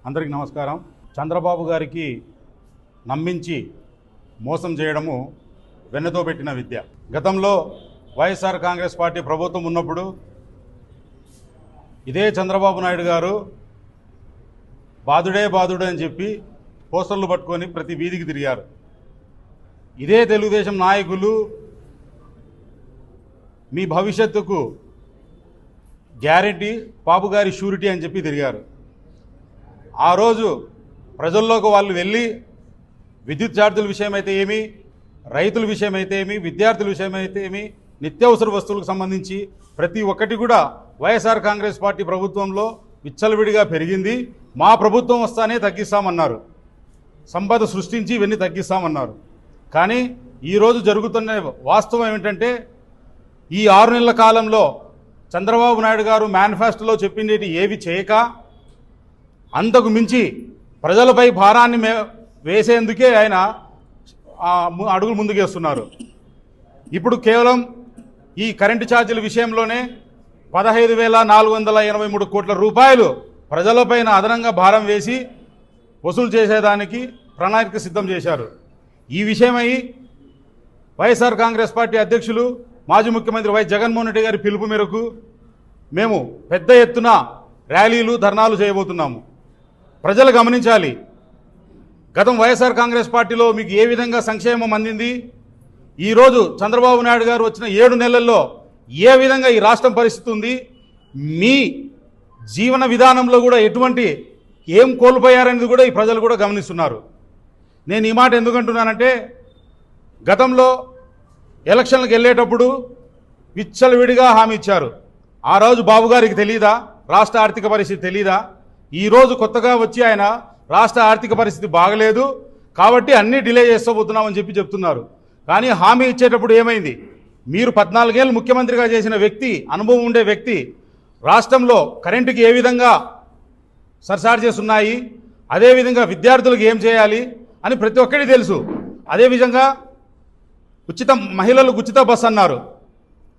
అందరికీ నమస్కారం. చంద్రబాబు గారికి నమ్మించి మోసం చేయడము వెన్నతో పెట్టిన విద్య. గతంలో వైఎస్ఆర్ కాంగ్రెస్ పార్టీ ప్రభుత్వం ఉన్నప్పుడు ఇదే చంద్రబాబు నాయుడు గారు బాదుడే బాదుడే అని చెప్పి పోస్టర్లు పట్టుకొని ప్రతి వీధికి తిరిగారు. ఇదే తెలుగుదేశం నాయకులు మీ భవిష్యత్తుకు గ్యారెంటీ, బాబు గారి షూరిటీ అని చెప్పి తిరిగారు. ఆ రోజు ప్రజల్లోకి వాళ్ళు వెళ్ళి విద్యుత్ ఛార్జీల విషయమైతే ఏమి, రైతుల విషయమైతే ఏమి, విద్యార్థుల విషయమైతే ఏమి, నిత్యావసర వస్తువులకు సంబంధించి ప్రతి ఒక్కటి కూడా వైఎస్ఆర్ కాంగ్రెస్ పార్టీ ప్రభుత్వంలో విచ్చలవిడిగా పెరిగింది. మా ప్రభుత్వం వస్తానే తగ్గిస్తామన్నారు, సంపద సృష్టించి ఇవన్నీ తగ్గిస్తామన్నారు. కానీ ఈరోజు జరుగుతున్న వాస్తవం ఏమిటంటే ఈ 6 నెలల కాలంలో చంద్రబాబు నాయుడు గారు మేనిఫెస్టోలో చెప్పింది ఏవి చేయక అంతకు మించి ప్రజలపై భారాన్ని వేసేందుకే ఆయన అడుగులు ముందుకేస్తున్నారు. ఇప్పుడు కేవలం ఈ కరెంటు ఛార్జీల విషయంలోనే 15,483 కోట్ల రూపాయలు ప్రజలపైన అదనంగా భారం వేసి వసూలు చేసేదానికి ప్రణాళిక సిద్ధం చేశారు. ఈ విషయమై వైఎస్ఆర్ కాంగ్రెస్ పార్టీ అధ్యక్షులు మాజీ ముఖ్యమంత్రి వైఎస్ జగన్మోహన్ రెడ్డి గారి పిలుపు మేరకు మేము పెద్ద ఎత్తున ర్యాలీలు, ధర్నాలు చేయబోతున్నాము. ప్రజలు గమనించాలి, గతం వైఎస్ఆర్ కాంగ్రెస్ పార్టీలో మీకు ఏ విధంగా సంక్షేమం అందింది, ఈరోజు చంద్రబాబు నాయుడు గారు వచ్చిన 7 నెలల్లో ఏ విధంగా ఈ రాష్ట్రం పరిస్థితి ఉంది, మీ జీవన విధానంలో కూడా ఎటువంటి ఏం కోల్పోయారనేది కూడా ఈ ప్రజలు కూడా గమనిస్తున్నారు. నేను ఈ మాట ఎందుకంటున్నానంటే గతంలో ఎలక్షన్లకు వెళ్ళేటప్పుడు విచ్చలవిడిగా హామీ ఇచ్చారు. ఆ రోజు బాబు గారికి తెలీదా రాష్ట్ర ఆర్థిక పరిస్థితి తెలీదా? ఈరోజు కొత్తగా వచ్చి ఆయన రాష్ట్ర ఆర్థిక పరిస్థితి బాగలేదు కాబట్టి అన్నీ డిలే చేస్తబోతున్నామని చెప్తున్నారు. కానీ హామీ ఇచ్చేటప్పుడు ఏమైంది? మీరు 14 ఏళ్ళు ముఖ్యమంత్రిగా చేసిన వ్యక్తి, అనుభవం ఉండే వ్యక్తి, రాష్ట్రంలో కరెంటుకి ఏ విధంగా సర్చార్జెస్ ఉన్నాయి, అదేవిధంగా విద్యార్థులకు ఏం చేయాలి అని ప్రతి ఒక్కరికి తెలుసు. అదేవిధంగా మహిళలకు ఉచిత బస్సు అన్నారు,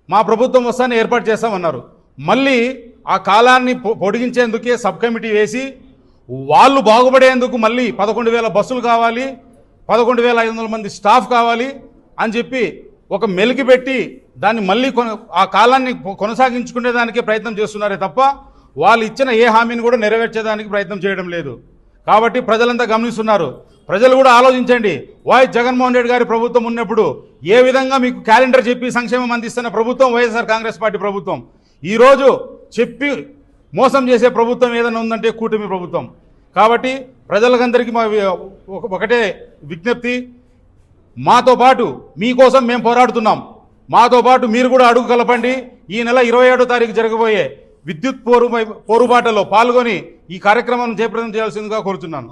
మా ప్రభుత్వం వస్తానే ఏర్పాటు చేస్తామన్నారు. మళ్ళీ ఆ కాలాన్ని పొడిగించేందుకే సబ్ కమిటీ వేసి వాళ్ళు బాగుపడేందుకు మళ్ళీ 11,000 బస్సులు కావాలి, 11,500 మంది స్టాఫ్ కావాలి అని చెప్పి ఒక మెలికి పెట్టి దాన్ని మళ్ళీ ఆ కాలాన్ని కొనసాగించుకునేదానికే ప్రయత్నం చేస్తున్నారే తప్ప వాళ్ళు ఇచ్చిన ఏ హామీని కూడా నెరవేర్చేదానికి ప్రయత్నం చేయడం లేదు. కాబట్టి ప్రజలంతా గమనిస్తున్నారు. ప్రజలు కూడా ఆలోచించండి. వైఎస్ జగన్మోహన్ రెడ్డి గారి ప్రభుత్వం ఉన్నప్పుడు ఏ విధంగా మీకు క్యాలెండర్ చెప్పి సంక్షేమం అందిస్తున్న ప్రభుత్వం వైఎస్ఆర్ కాంగ్రెస్ పార్టీ ప్రభుత్వం. ఈరోజు చెప్పి మోసం చేసే ప్రభుత్వం ఏదైనా ఉందంటే కూటమి ప్రభుత్వం. కాబట్టి ప్రజలకందరికీ మా ఒకటే విజ్ఞప్తి, మాతో పాటు మీకోసం మేము పోరాడుతున్నాం, మాతో పాటు మీరు కూడా అడుగు కలపండి. ఈ నెల 27వ తారీఖు జరగబోయే విద్యుత్ పోరుబాటలో పాల్గొని ఈ కార్యక్రమాన్ని జయప్రదం చేయాల్సిందిగా కోరుతున్నాను.